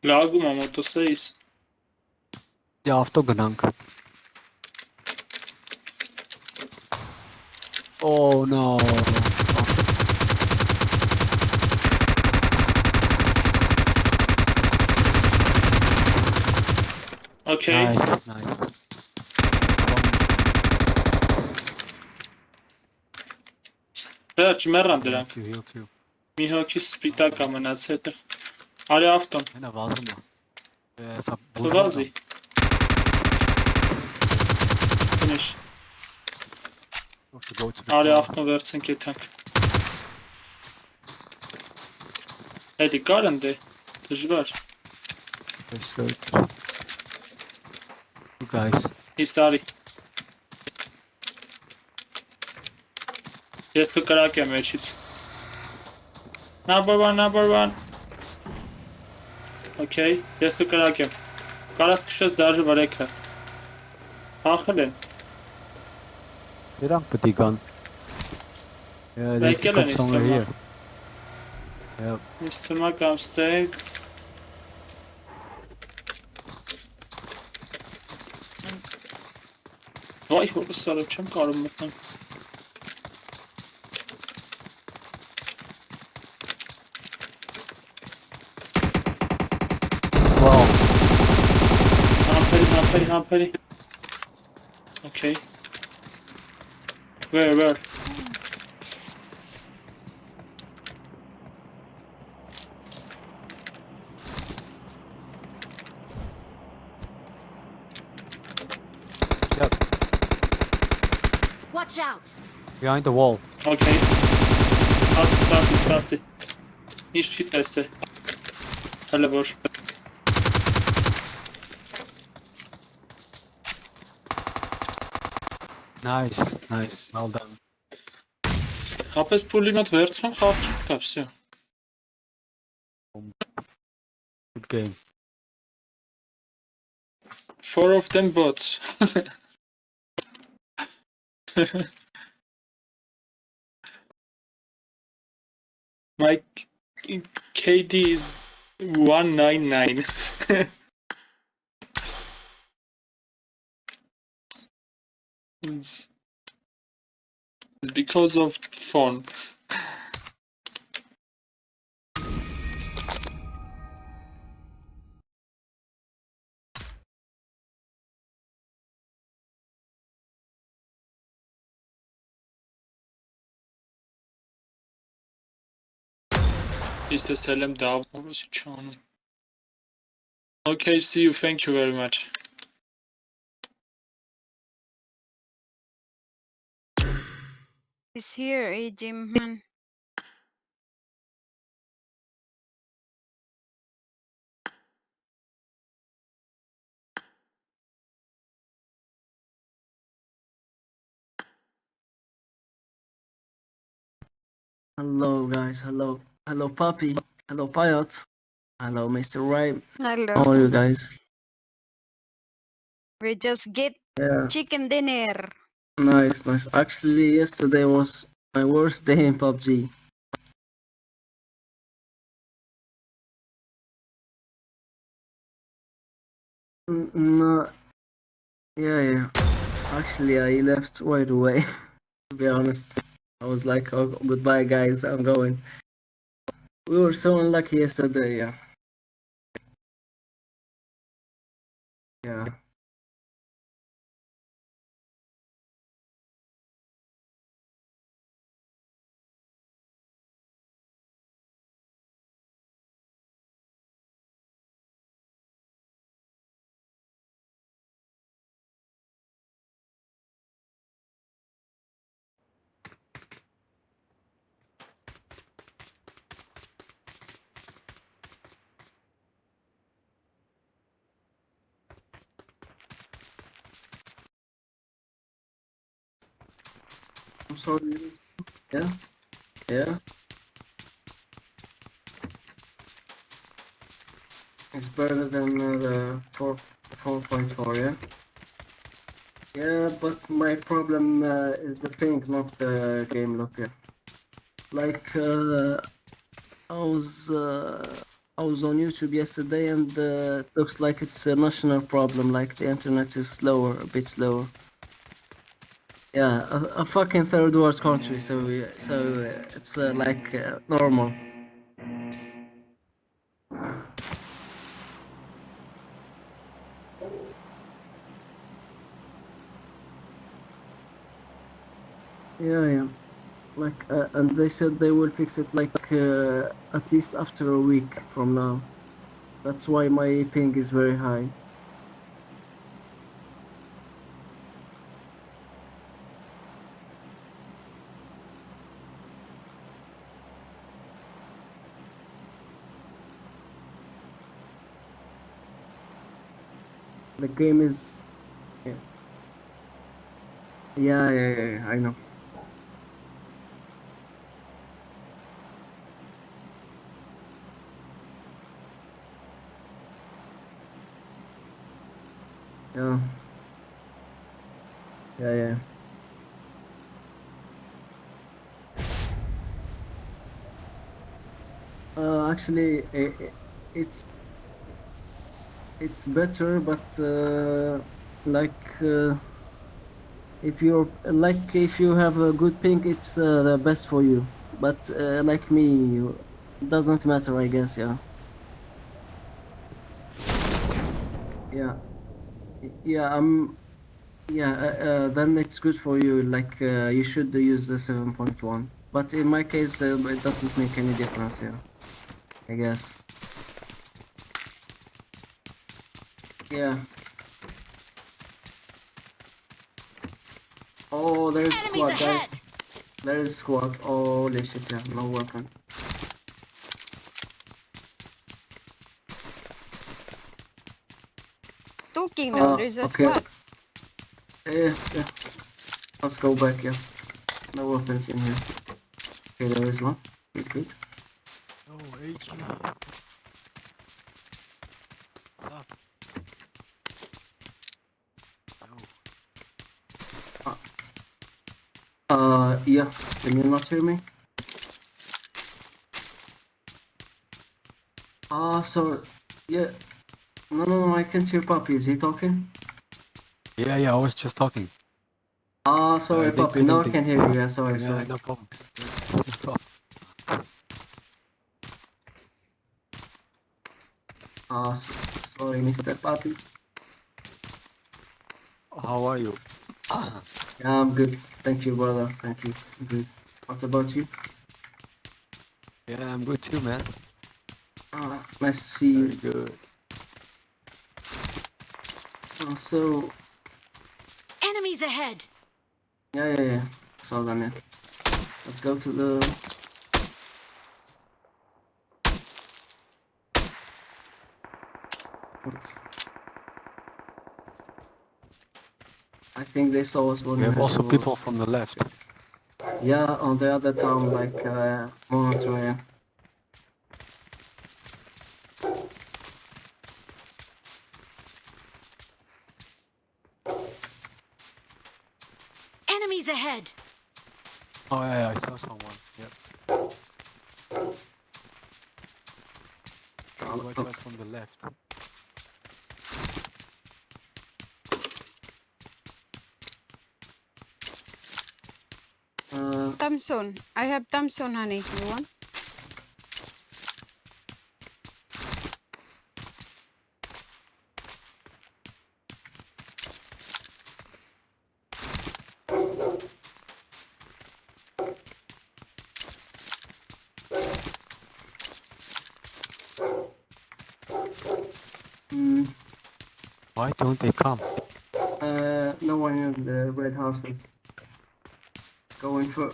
Լագում եմ օտոսեիս։ Դե ավտո գնանք։ Oh no. Okay։ Nice. Վերջ մեռան դրանք։ Heal too. Մի հոգի սպիտակ է մնաց հետը։ Արի ավտոն։ Հենա վազում է։ Սա Վազի։ Finish։ Արի ավտոն վերցենք եթանք։ Էդի կար ընդ է։ Դժվար։ You guys. Իսկ արի։ Ես կկրակեմ մեջից։ Number one։ Okay, ես կկրակեմ։ Կարաս քշես դաժը վրեքը։ Ախել են։ Դրանք պետք է գան։ Yeah, Եկել են ինձ թվում է։ Yep. Ինձ թվում է կամ ստենք։ Վայ, հորս սարը չեմ կարող մտնեմ։ Wow. Համբերի։ Okay. Where? Yep. Watch out! Behind the wall. Okay. Stasti. Ինչ չի տեսե։ Հələ որ։ Nice. Well done. Հապես պուլիմետ վերցամ, խաղ չկա, վсё։ Good game. 4 of them bots. My KD is 199. It's because of phone. Is the Salem down? Okay, see you. Thank you very much. He's here, Jim, man. Hello guys, hello Papi, hello Payot, hello Mr. Right. Hello. How are you guys? We just get Yeah, chicken dinner. nice. Actually, yesterday was my worst day in PUBG. No, yeah. Actually, I left right away. To be honest, I was like, "Oh, goodbye, guys. I'm going." We were so unlucky yesterday. Yeah. I'm sorry. Yeah. It's better than the 4.4, yeah? Yeah, but my problem is the ping, not the game look. Like, I was I was on YouTube yesterday, and it looks like it's a national problem. Like the internet is slower, a bit slower. Yeah, a fucking third world country, so it's like normal. Yeah, yeah. Like, and they said they will fix it like at least after a week from now. That's why my ping is very high. The game is yeah, yeah, I know. Yeah, yeah. Actually, it's it's better, but like if you have a good ping, it's the best for you. But like me, it doesn't matter, I guess. Yeah, yeah, yeah. Yeah. Then it's good for you. Like you should use the 7.1. But in my case, it doesn't make any difference. Yeah, I guess. Yeah. Oh, there's Enemies squad, guys. ahead! There is squad. Holy shit, yeah, no weapon. Talking now, there's a Okay. squad. Yeah. Let's go back, yeah. No weapons in here. Okay, there is one. Good. Oh, HE. What's up? No. Yeah. Can you not hear me? So, yeah. No, I can't hear Papi. Is he talking? Yeah, I was just talking. Sorry, They Papi. Now I building can hear you. Yeah, sorry. Yeah, no problem. No problem. Sorry, Mr. Papi. How are you? Yeah, I'm good. Thank you, brother. Thank you. Good. What about you? Yeah, I'm good too, man. Nice to see you. Very good. So, Enemies ahead! yeah. So then, yeah. Let's go to the. I think they saw us when We have also to- people from the left. Yeah, on the other town, like Monterey. Enemies ahead! Oh yeah, I saw someone. Yep. Watch out from the left. Thompson. I have Thompson, honey. You want? Why don't they come? No one in the red houses going for.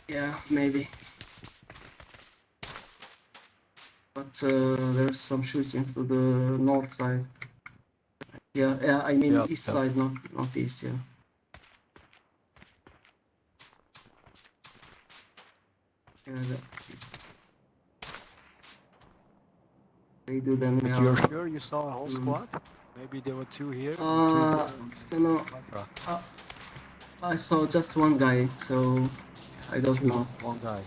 Yeah, maybe. But there's some shooting to the north side. Yeah. I mean Yep, east yep. side, not east. Yeah. They do them. But Yeah. you're sure you saw a whole squad? Maybe there were two here and two there. No. I saw just one guy, so I don't Two, know. one guy.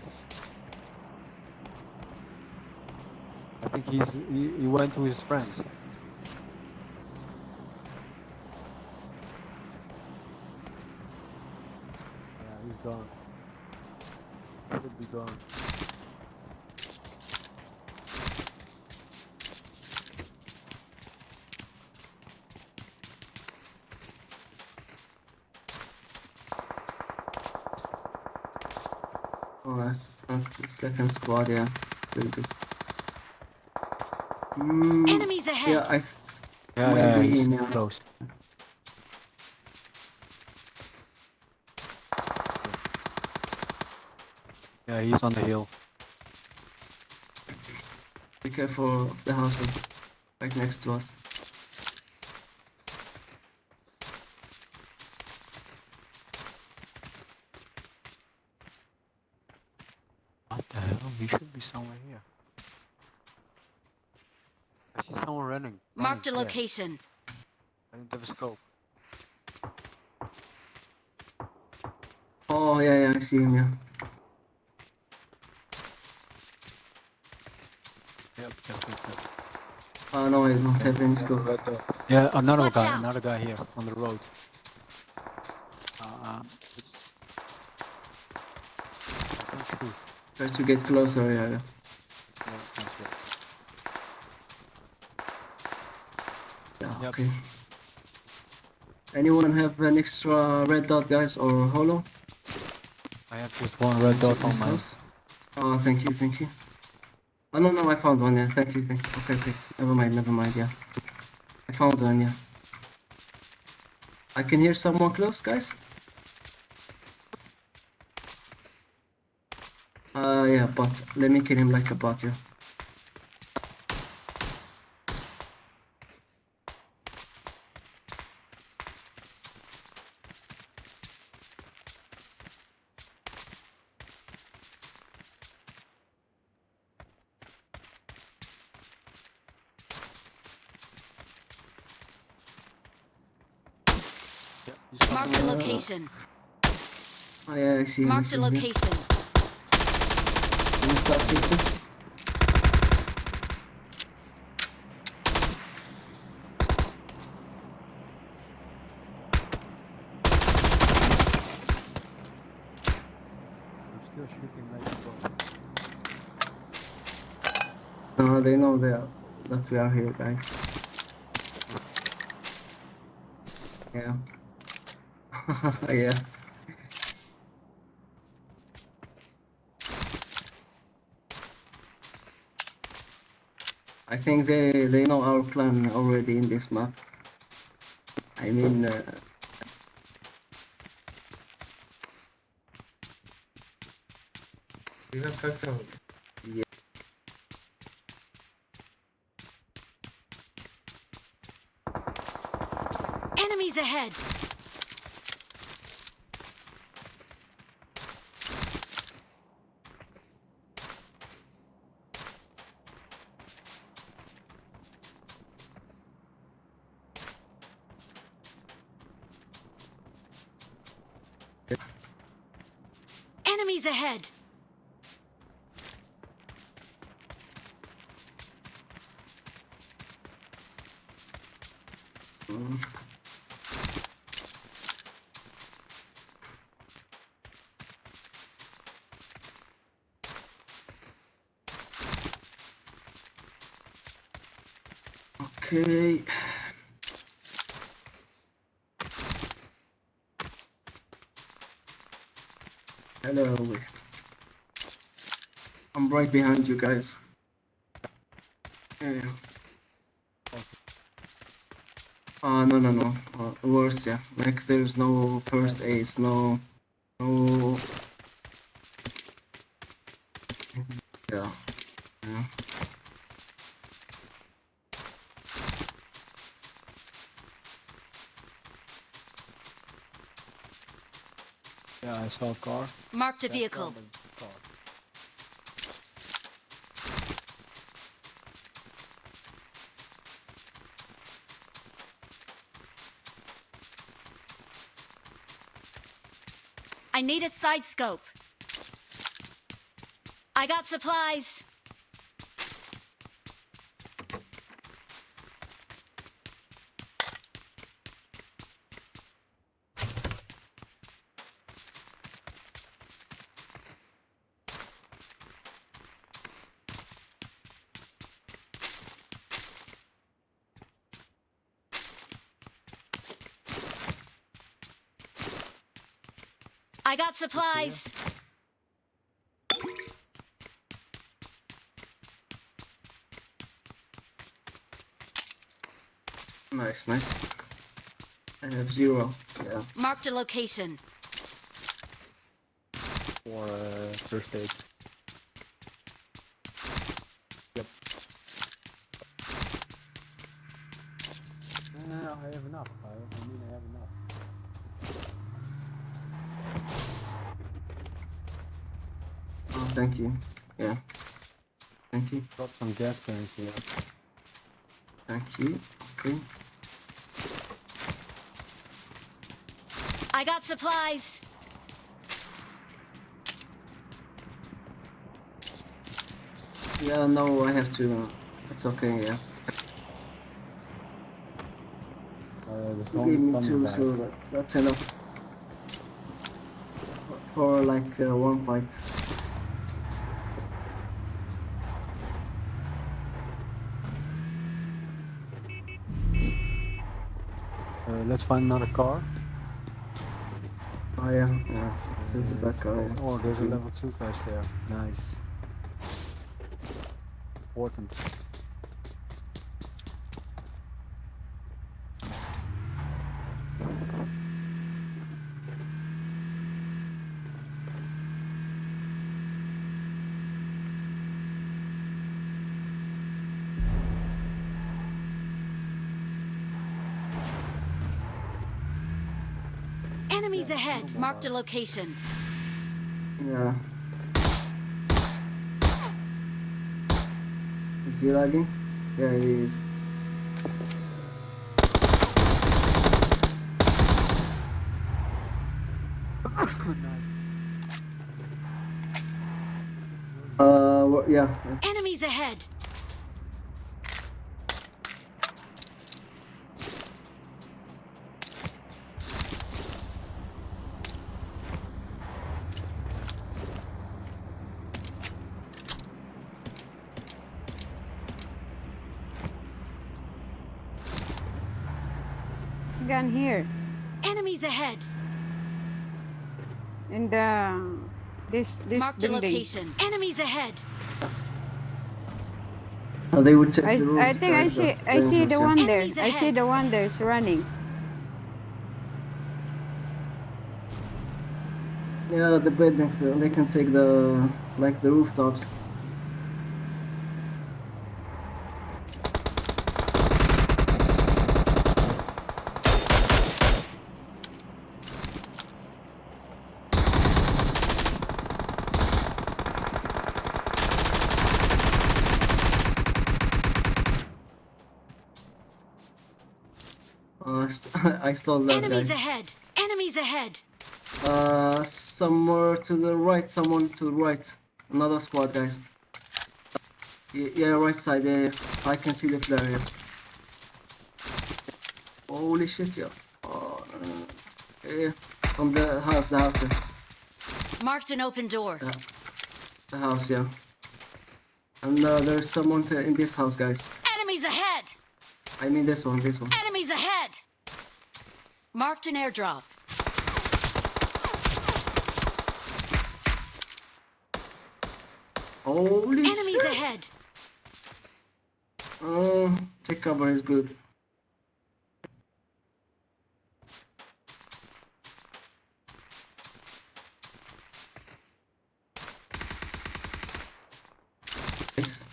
I think he went to his friends. Yeah, he's gone. Should be gone. Oh, that's the second squad, yeah. Very good. Enemies Yeah, ahead! Yeah, might yeah, be he's in, yeah. close. Yeah, he's on the hill. Be careful of the houses right next to us. What the hell? He should be somewhere here. I see someone running. Marked a there. location. I don't have a scope. Oh, yeah, I see him, yeah. Yep. Oh, no, I don't have any scope. Yeah, another Watch guy, out. another guy here on the road. It's... I can't shoot. Try to get closer, yeah. No, can't shoot. Yeah, Yep. okay. Anyone have an extra red dot, guys, or holo? I have just one red dot on This my... house? Oh, thank you. Oh, no, I found one, yeah. Thank you. Okay. Never mind, yeah. I found one, yeah. I can hear someone close, guys. Yeah, bot. Let me kill him like a bot, yeah. Yep, he's Marked a location. Oh, yeah, I see him. Marked a location. Can you start shooting? I'm still shooting like a boss. No, they know that we are here, guys. Yeah. Yeah. I think they know our plan already in this map. I mean, yeah. Enemies ahead! Enemies ahead! Mm. Okay. Hello. I'm right behind you guys. Yeah. No. Worse, yeah. Like there's no first aid, no. Yeah. Yeah, I saw a car. Marked a vehicle. Car. I need a side scope. I got supplies. I got supplies. Nice, nice. I have 0. Yeah. Marked a location. For first aid. Yep. No, I have enough. I mean, I have enough. Oh, thank you. Yeah. Thank you. Got some gas cans here. Thank you. Okay. I got supplies. Yeah, no, I have to. It's okay, yeah. There's You only gave me thunder 2, back. so that's enough. For like one fight. Let's find another car. Oh yeah, yeah. This is the best car. Yeah. Oh, there's a level 2 class there. Nice. Important. Enemies Yeah, ahead. snowball Marked a bar. location. Yeah. Is he lagging? Yeah, he is. Yeah. Enemies ahead. Gun here. Enemies ahead. In the this Marked a building. location. Enemies ahead. Oh, they would check the roof. I think I see the one there. Enemies I see ahead. the one there's running. Yeah, the buildings. They can take the the rooftops. I stole that Enemies guy. ahead. Enemies ahead. Somewhere to the right. Someone to the right. Another squad, guys. Yeah, right side. Yeah, I can see the flare here. Holy shit, yeah. Oh, yeah. From the house, yeah. Marked an open door. The house, yeah. And there's someone in this house, guys. Enemies ahead. I mean this one. Enemies ahead. Marked an airdrop. Holy Enemies shit! ahead. Take cover is good. Nice.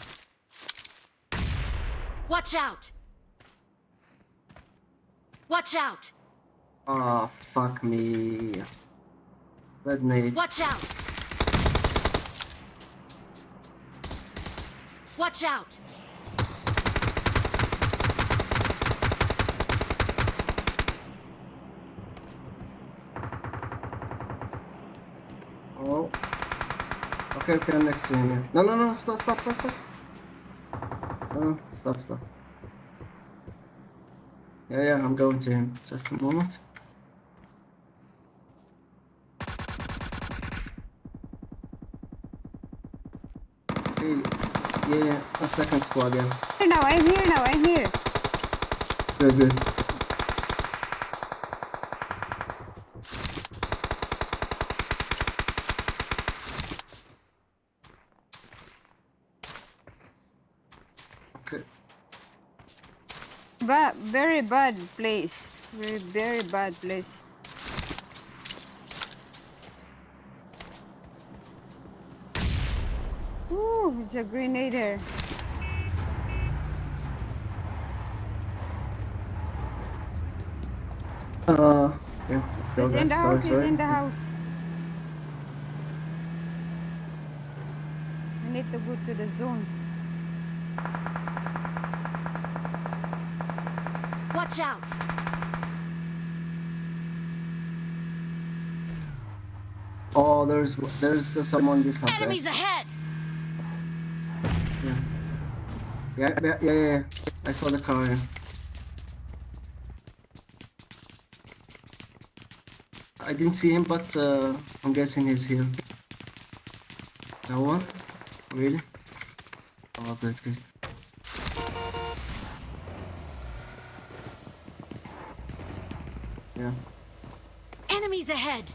Watch out. Watch out. Ah, fuck me. Red nade. Watch out. Watch out. Oh. Okay, okay, I'm next to him. Yeah. No, no, no, stop, stop, stop, stop. No, stop, stop. Yeah, yeah, I'm going to him. Just a moment. Hey, yeah, a second squad, yeah. Here now, I'm here now, I'm here. Good, good. Okay. Very bad place. Very bad place. Ooh, it's a grenadier. Yeah, let's go, He's in guys. the Sorry, house, he's sorry. in the house. We need to go to the zone. Watch out! Oh, there's someone in this house, guys. Enemies ahead! Yeah. Yeah, yeah, yeah, yeah, yeah. I saw the car, yeah. I didn't see him, but I'm guessing he's here. No one? Really? Oh, good, good. Yeah. Enemies ahead!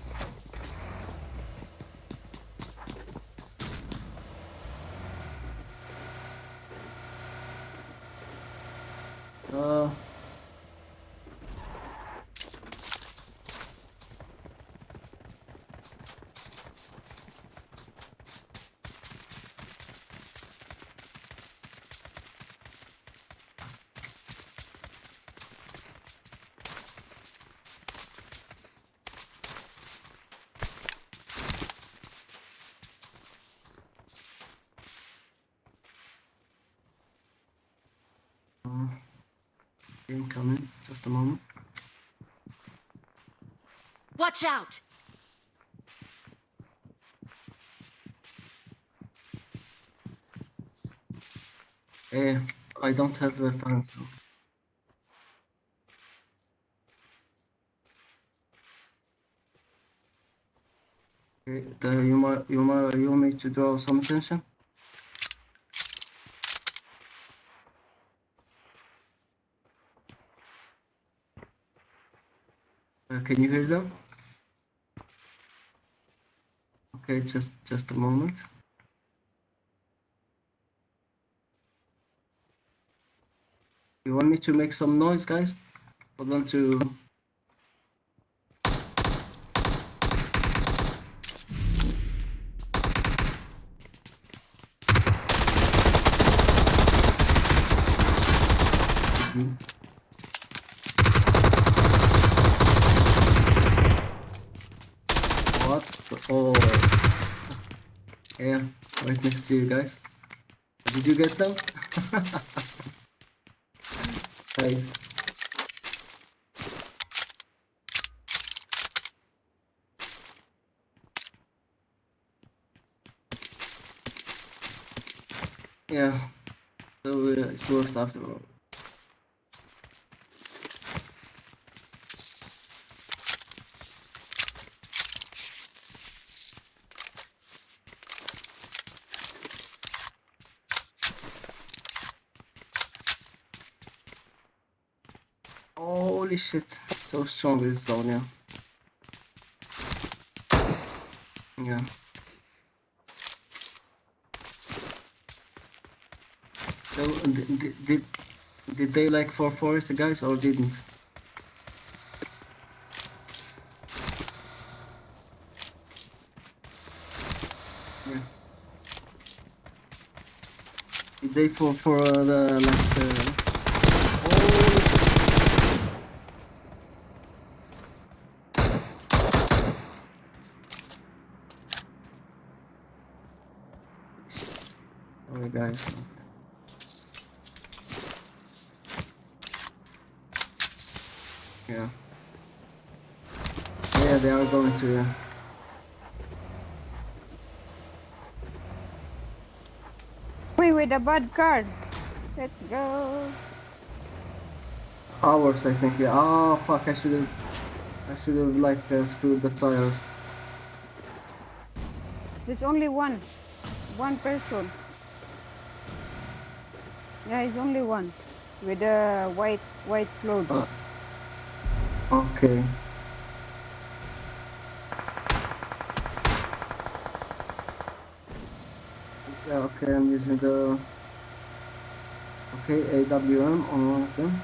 Uh, incoming. Just a moment. Watch out! Eh, I don't have the fans now. Okay, you want me to draw some attention? Can you hear them? Okay, just a moment. You want me to make some noise, guys? For them to... Mhm. What? Oh, yeah, right next to you guys. Did you get them? Nice. Yeah, so it's worth after all. Holy shit, so strong this zone, yeah. Yeah. So, did they like 4-4 the guys or didn't? Yeah. Did they for the like oh guys. Yeah. Yeah, they are going to. with a bad card. Let's go. Hours, I think. Yeah. Oh fuck! I should have like screwed the tires. There's only one person. Yeah, he's only one with the white clothes. Okay. Yeah. Okay. I'm using the. Okay, AWM on one of them.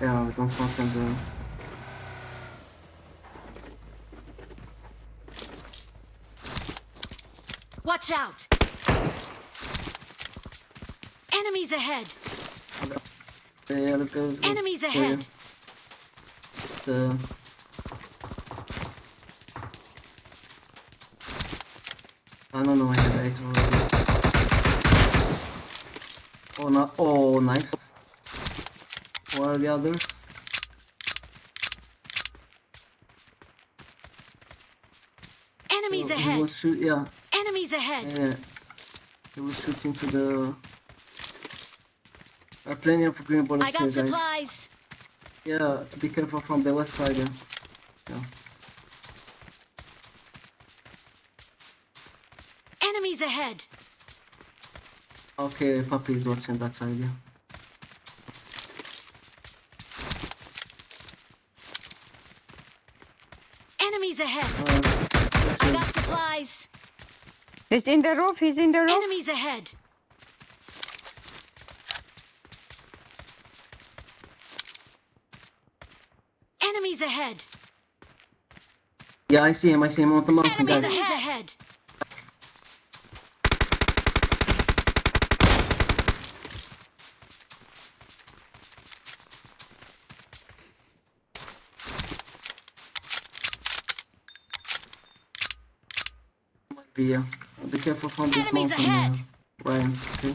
Yeah, we don't want them to. Watch out! Enemies ahead! Yeah, let's go. Enemies Yeah, ahead! the. I don't know, I have 8 already. Oh, no, oh, nice. Where are the others? Enemies He ahead! was yeah, Enemies ahead! yeah. He was shooting to the. Plenty of green bullets I got here, guys. supplies! Yeah, be careful from the west side. Yeah. Enemies ahead! Okay, Papi is watching that side. Yeah. Enemies ahead! Uh, I got supplies! He's in the roof. He's in the roof. Enemies ahead! Enemies ahead! yeah, I see him. I see him on the mountain, Enemies guys. ahead! Be careful from this Enemies mountain, ahead! Ryan. Okay.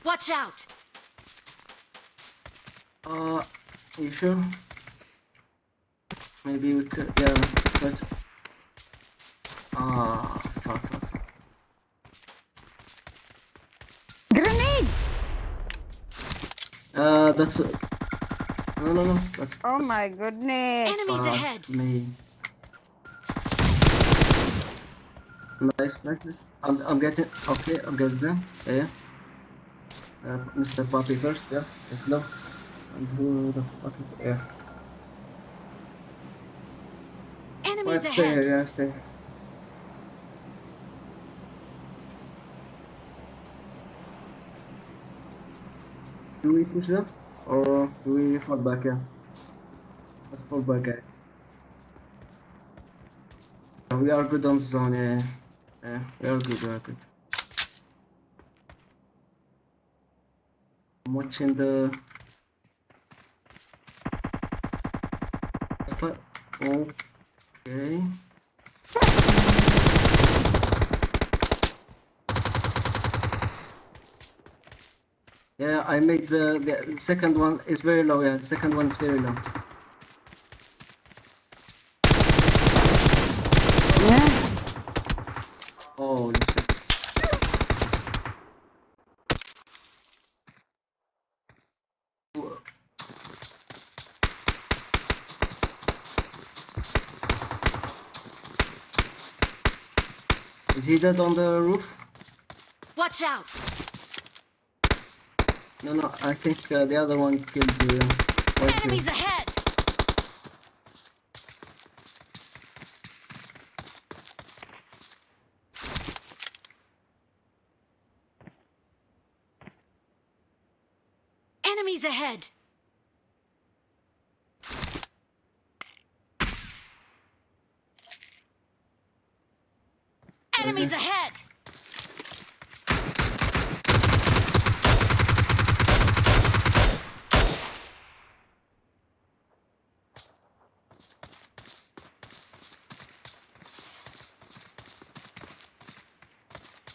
Watch out! You sure? Maybe we could, yeah, but, fuck. Grenade! That's, no, that's, Oh my goodness. Enemies ahead! me. Nice. I'm getting, okay, I'm getting them, yeah. Mr. Papi first, yeah, it's low. And who the fuck is, yeah. Enemies Stay here, ahead! yeah, stay. Do we push them? Or do we fall back, yeah? Let's fall back, guys. We are good on zone, yeah. Yeah, we are good. I'm watching the... Okay. Yeah, I made the second one is very low, yeah, the second one is very low. Yeah. Holy shit. Is he dead on the roof? Watch out! No, I think the other one killed you. Right here. Enemies ahead! Enemies ahead! Enemies ahead!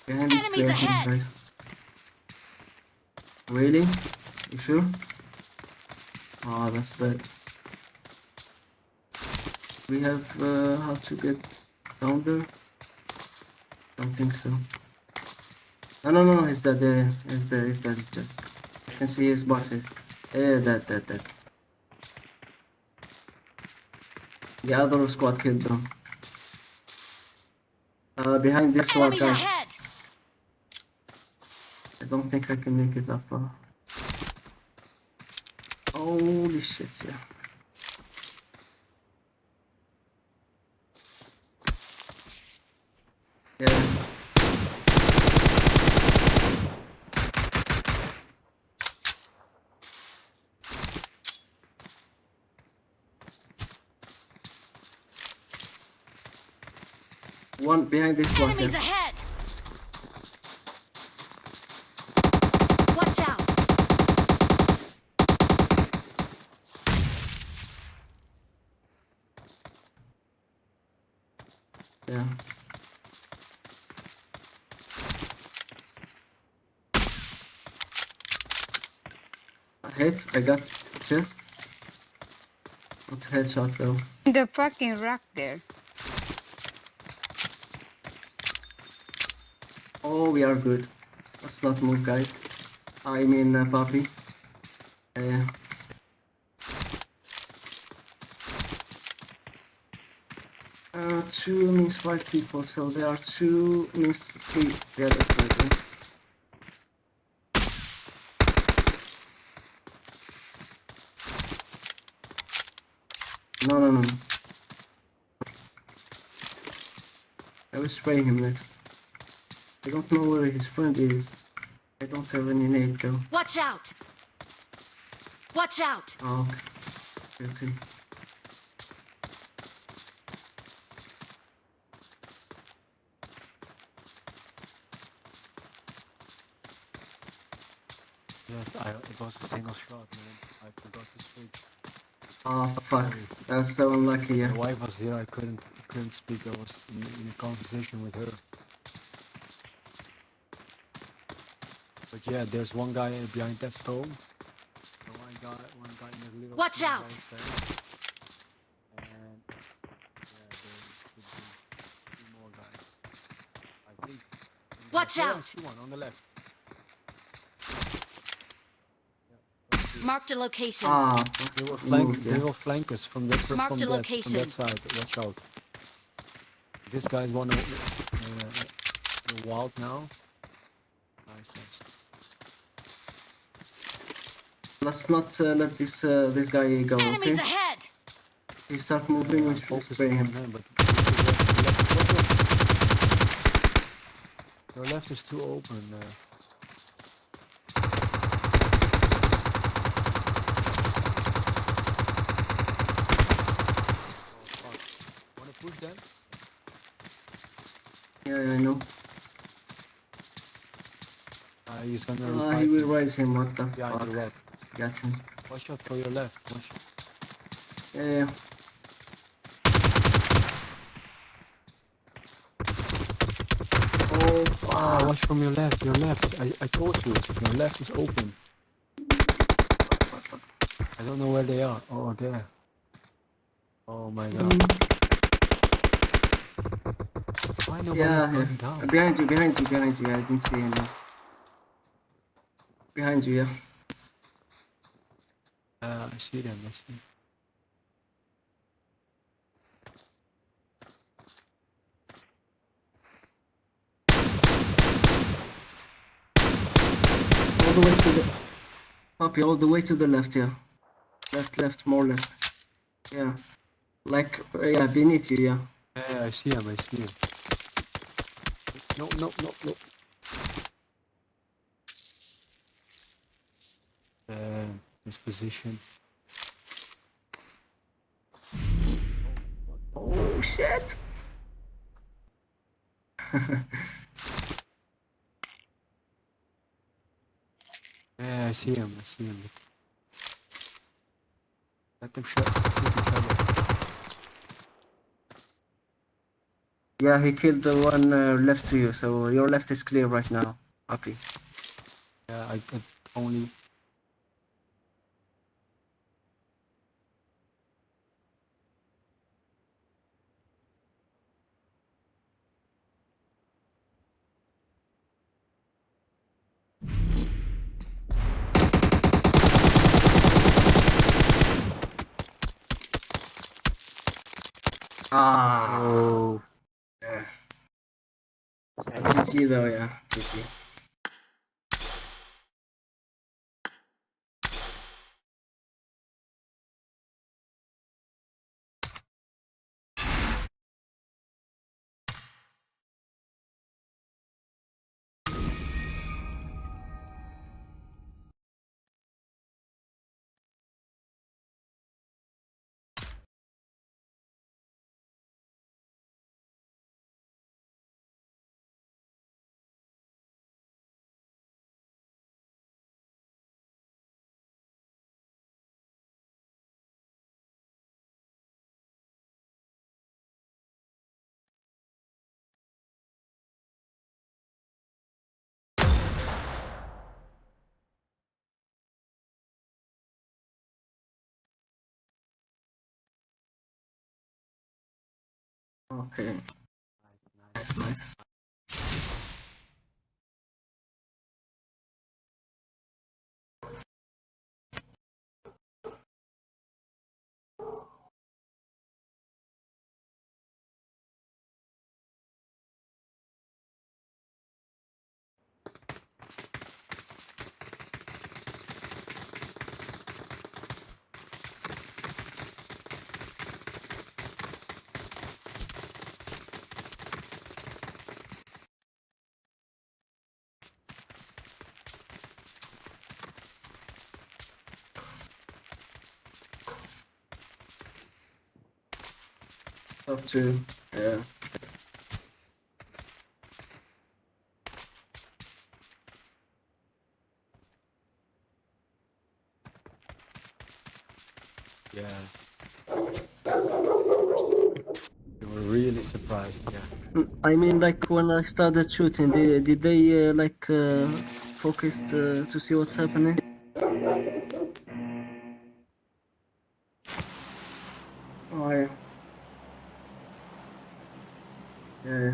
Behind this Enemies place, ahead! guys. Really? You sure? Oh, that's bad. We have how to get down there? Don't think so. No, he's dead. He's there. He's dead. I can see his boxes. Yeah, dead. The other squad killed them. Behind this wall, Enemies guys. ahead! I don't think I can make it up. Holy shit, yeah. Yeah. One behind this one. Enemies Yeah. ahead! Watch out! Yeah. I hit. I got chest. Not headshot though. The fucking rock there. Oh, we are good. Let's not move, guys. I mean, Papi. Yeah. Two means 5 people, so there are 2 means 3. Yeah, that's right. Yeah. No. I will spray him next. I don't know where his friend is. I don't have any nade though. Watch out! Watch out! Oh, okay. Okay. Yes, it was a single shot, man. I forgot to switch. Oh, fuck. That's so unlucky, yeah. My wife was here, I couldn't speak. I was in a conversation with her. But yeah, there's one guy behind that stone. One guy in the little. Watch small out. guy there. And yeah, there could be 2 more guys. I think. Watch Yeah, I out. see one on the left. Marked a location. Ah, They will moved, they yeah. will flank us from that Marked a from location. that side. Watch out. This guy's one the wild now. Nice. Let's not let this guy go, Enemies okay? ahead! He start moving, we should Focus spray on him. him, but your left is too open. Oh fuck! Wanna push them? Yeah, I know. He's gonna He revive will you raise him, what the behind fuck. the rock. Got him. Watch out for your left. Watch. Yeah. Oh, fuck. Watch from your left. Your left. I told you. Your left is open. I don't know where they are. Oh, there. Oh my god. Why nobody's Yeah, going down? behind you. I didn't see him. Behind you, yeah. I see them. I see. All the way to the... Papi, all the way to the left, yeah. Left, more left. Yeah. Like, yeah, beneath you, yeah. Yeah, I see him. No. This position. Oh, shit! Yeah, I see him. I see him. Let them shoot each other. Yeah, he killed the one left to you, so your left is clear right now, Papi. Yeah, I could only. Ah, Oh. yeah. GG though, yeah, GG. Okay, Nice, nice. nice. Top two, yeah. Yeah. They were really surprised. Yeah. I mean, like when I started shooting, did they like focus to see what's happening? Oh yeah, yeah.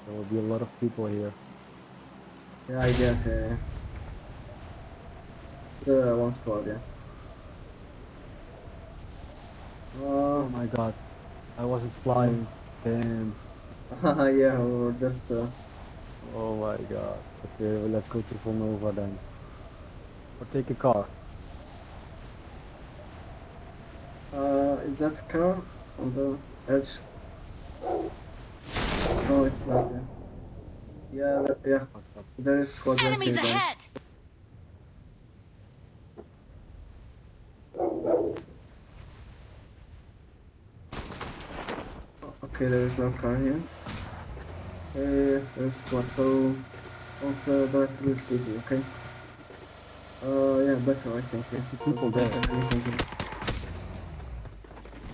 There will be a lot of people here. Yeah, I guess, yeah. Still one squad, yeah. Oh my god. I wasn't flying. Damn. Yeah, we were just Oh my god. Okay, well, let's go to Villanova then. Or take a car. is that a car on the edge? No, it's not. Yeah, yeah. What's up? There is squad right Enemies here, guys. ahead! Okay, there is no car here. There's squad, so don't drive through the city, okay? Yeah, better, I think. Yeah. People Don't there. have anything here.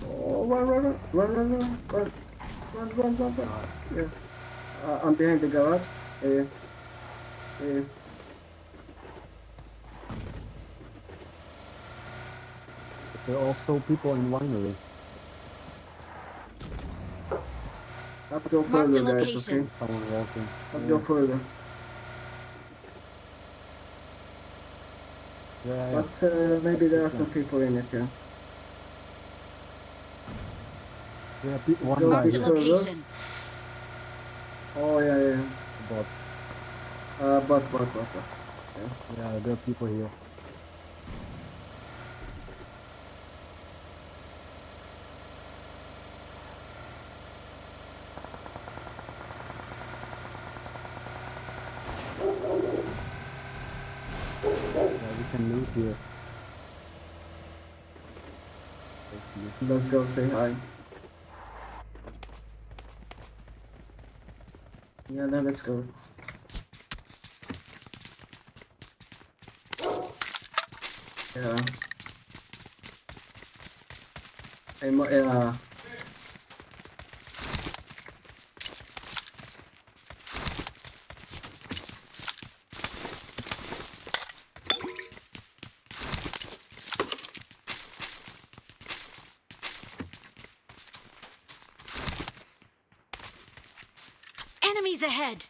Oh, run, run. Yeah. I'm behind the garage. Uh, But there are also people in winery. Let's go Marked a further, guys. location. Okay. Someone walking. Let's Yeah. go further. Yeah. But maybe there are some people in it. Yeah. Yeah, Let's one go a guy Marked bit a here. further. location. Oh yeah, yeah. But But. Yeah. yeah, there are people here. Yeah, we can loot here. Hopefully. Let's go say hi. Yeah, then let's go. Yeah. Hey, yeah. Enemies ahead.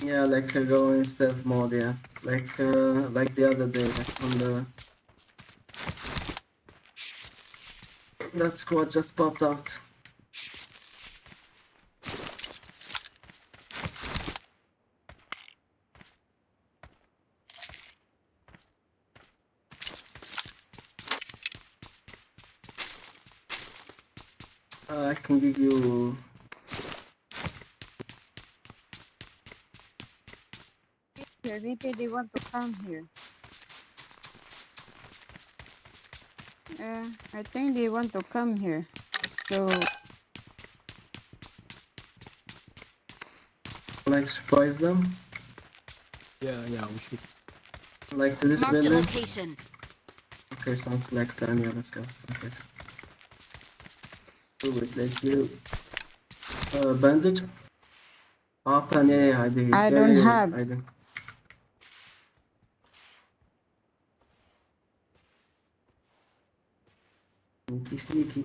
Yeah, like go in stealth mode, yeah. Like the other day, like on the that squad just popped out. I can give you. Here, maybe they want to come here. I think they want to come here. So Like surprise them, Yeah, we should. like to this Marked a building. location. Okay, sounds like plan. Yeah, let's go. Okay. Do it. Let's do. Bandage. Plan. Yeah, I do. I Yeah, don't yeah, have. I do. Sneaky.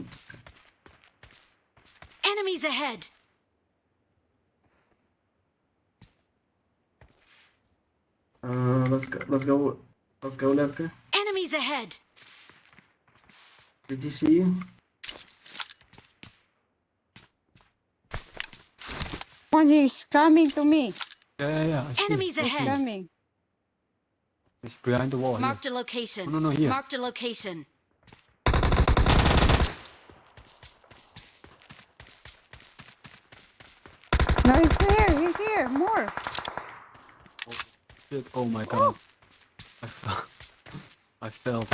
Enemies ahead. Let's go. Let's go. Let's go, Lefty. Enemies ahead. Did you see you? One is coming to me. Yeah, I see. Enemies I see. ahead. Coming. It's behind the wall here. Marked a location. No, here. Marked a location. No, he's here. He's here. More. Shit. Oh my god. I fell. I fell.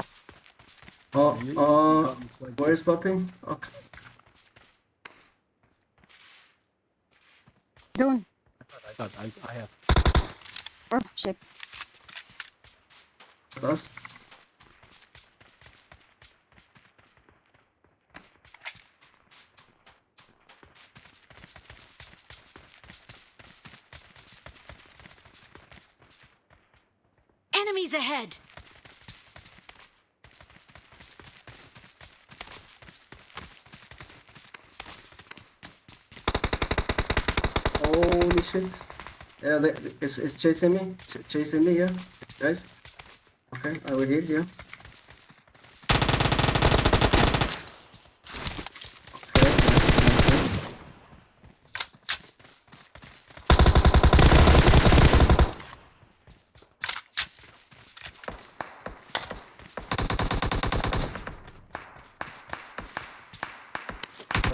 You got me quite Where is Papi? Okay. Don't. I have. Oh shit. Us. Enemies ahead. Holy shit. Yeah, it's chasing me. Chasing me, yeah. Guys. Okay, I will hit you.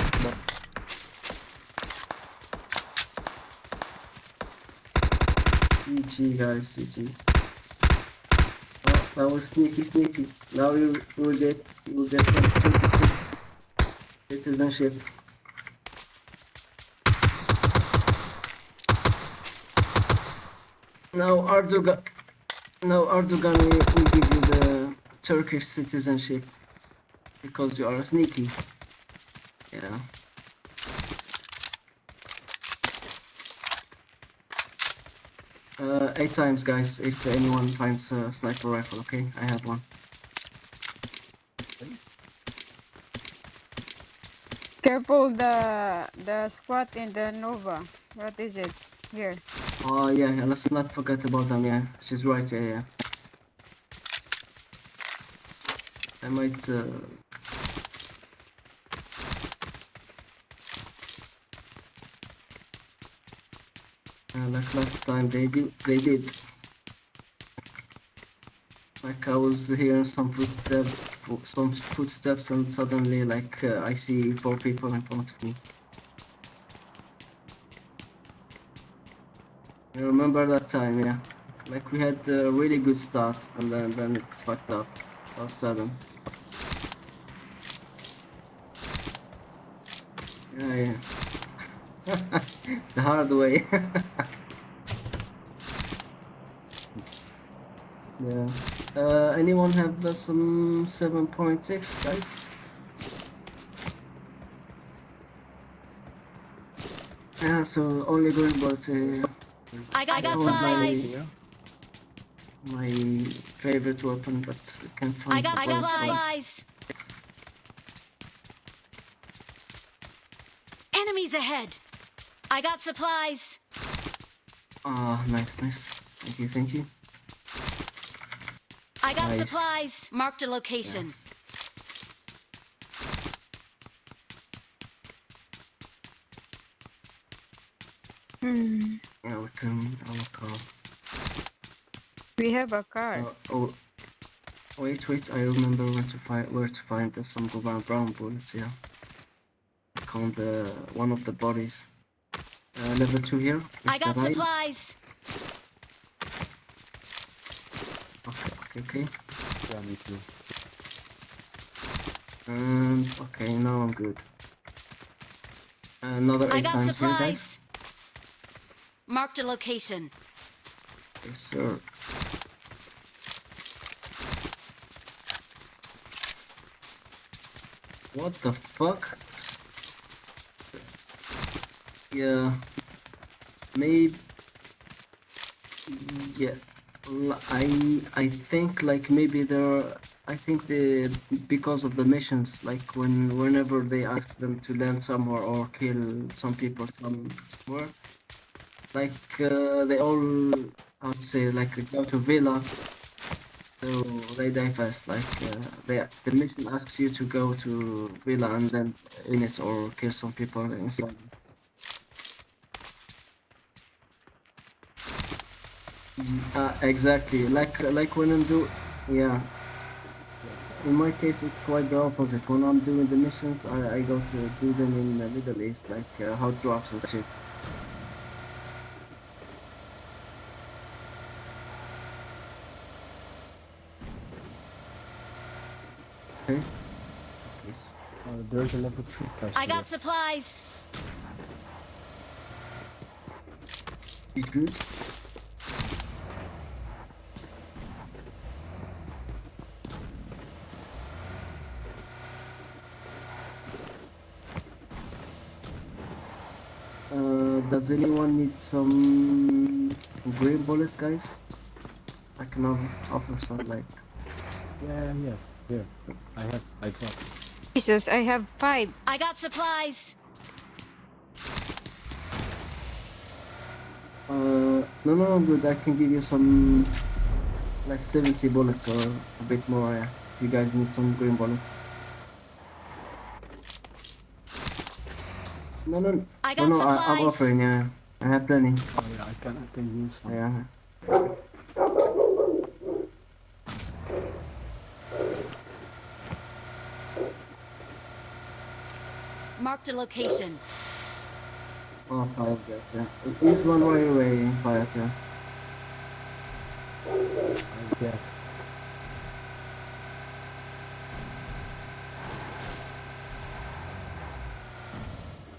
Okay. GG, guys, GG. Oh, that was sneaky. Now you will get 26 citizenship. Now Arduga. No, Erdogan will give you the Turkish citizenship because you are sneaky. Yeah. Eight times, guys, if anyone finds a sniper rifle, okay? I have one. Careful the squad in the Nova. What is it? Here. Oh, yeah, let's not forget about them, yeah. She's right, yeah. I might, like last time they did. Like I was hearing some footsteps, and suddenly, like, I see 4 people in front of me. I remember that time, yeah. Like we had a really good start, and then it's fucked up all of a sudden. Yeah. The hard way. Yeah. Anyone have some 7.6, guys? Yeah, so only going about I got that was supplies. Yeah. my favorite weapon, but I can't I find got the bullets. supplies. Enemies ahead. I got supplies. Ah, nice. Thank you. I got Nice. supplies. Marked a location. Yeah, we can. We have a car. Oh, wait, I remember where to find some brown bullets. Yeah, I found one of the bodies. Level 2 here. I got Mr. Ryan. supplies. Okay. Yeah, me too. Okay, now I'm good. Another I 8 got times here, guys. supplies. Marked a location. Yes, sir. What the fuck? Yeah. Maybe. Yeah. I think like maybe I think because of the missions, like whenever they ask them to land somewhere or kill some people somewhere, like they all, how to say, like they go to villa, so they die fast. Like the mission asks you to go to villa and then in it or kill some people inside. Exactly. Like when yeah. In my case, it's quite the opposite. When I'm doing the missions, I go to do them in the Middle East, like hot drops and shit. Okay. There's a level 3 plus I here. got supplies. You good? Does anyone need some green bullets, guys? I can offer some, like. Yeah. Here. I got. Jesus, I have 5. I got supplies. No, I'm good. I can give you some, like 70 bullets or a bit more. Yeah. If you guys need some green bullets. No. I got I'm supplies. offering. Yeah, I have plenty. Oh yeah, I can use some. Yeah. Marked a location. Oh, 5 guys. Yeah. He's one way away. Payot. Yeah. I guess.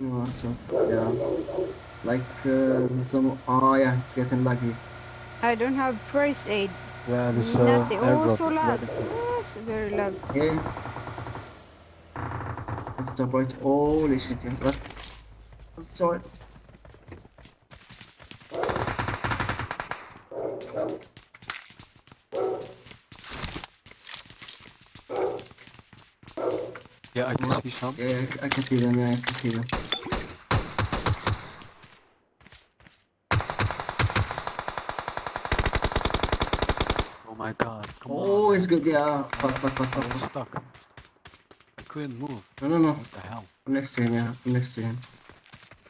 Oh, so yeah. Like some. Oh yeah, it's getting lucky. I don't have first aid. Yeah, this Nothing. Oh, airdrop so is lag. ready. Oh, it's very lag. Yeah. Let's stop right. Holy shit, yeah. Let's start. Yeah, I can see some. Yeah, I can see them. Yeah, I can see them. Oh my god, come on. Oh, it's Man. good. Yeah. Fuck, fuck, fuck, I fuck, was fuck. stuck. I couldn't move. No, no, no. What the hell? I'm next to him. Yeah, I'm next to him.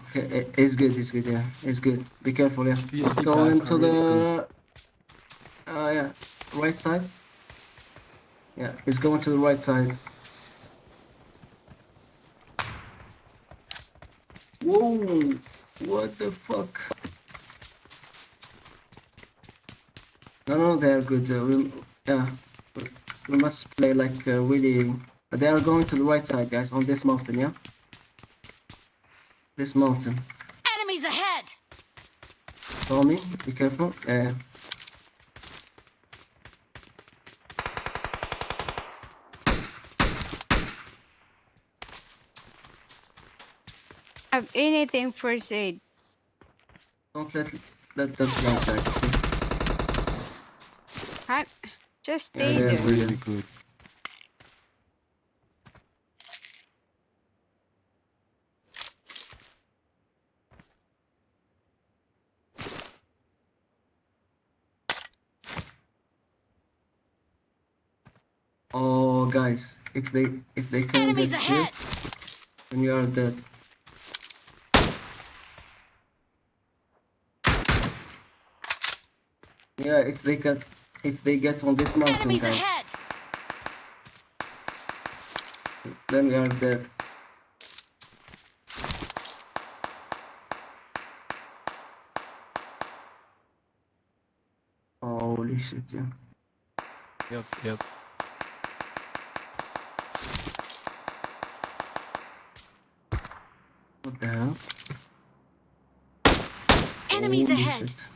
Okay, it's good. It's good. Yeah, it's good. Be careful. Yeah. He's PST going guys to are really good. the. Yeah, right side. Yeah, he's going to the right side. Whoa! What the fuck? No, no, they're good. Yeah, we must play like really. They are going to the right side, guys, on this mountain. Yeah, this mountain. Enemies ahead! Follow me. Be careful. Have anything first aid? Don't let them flank back. Okay? Huh? Just Yeah, stay they're there. Really good. Oh, guys, if they can Enemies get here, ahead! then you are dead. Yeah, if they get on this mountain, Enemies guys, ahead! then we are dead. Holy shit, yeah. Yep, yep. What the hell? Enemies Holy ahead! shit.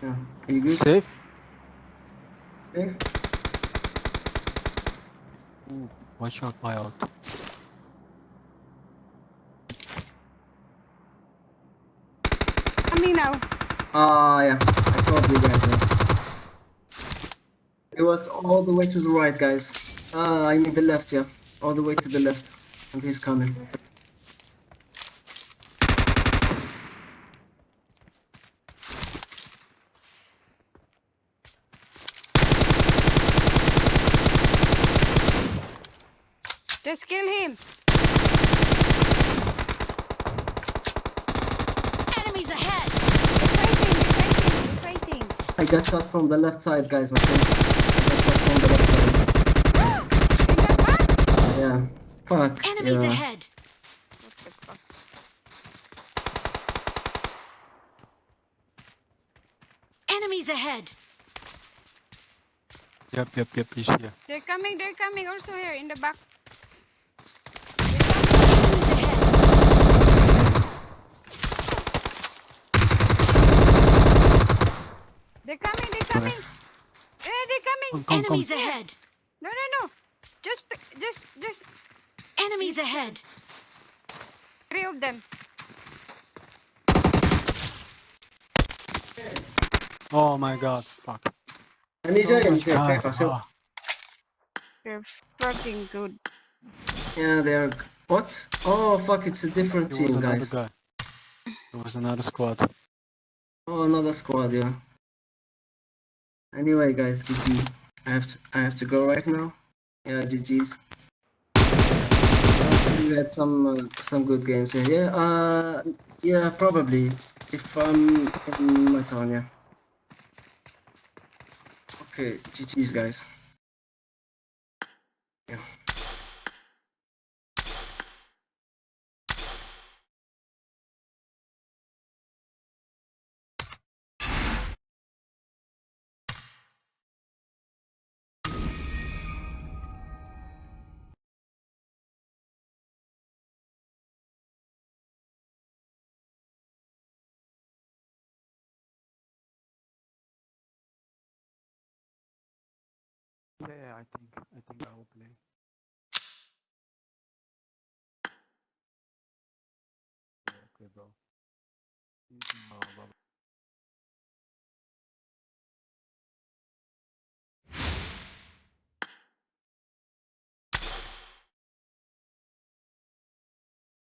Yeah, are you good? Safe? Safe? Ooh, watch out, Payot. Coming now. Ah, yeah, I told you guys. It was all the way to the right, guys. I mean the left, yeah. All the way to the left. And he's coming. Just kill him. Enemies ahead! They're fighting. I got shot from the left side, guys, okay? I got shot from the left side. In the back? Yeah. Fuck. Enemies Yeah. ahead! What the fuck? Enemies ahead! Yep, yep, yep, he's here. They're coming also here in the back. They're coming. Nice. They're coming. Come. Enemies ahead! No. Just Enemies ahead! 3 of them. Oh my god, fuck. I need you. Guys, They're fucking good. Yeah, they are. What? Oh, fuck, it's a different there was team, another guys. guy. There was another squad. Oh, another squad, yeah. Anyway, guys, GG. I have to go right now. Yeah, GG's. We had some good games here. Yeah, probably. If I'm in my town, yeah. Okay, GG's, guys. Yeah. I think I will play. Yeah, okay, bro. See you tomorrow. Bye.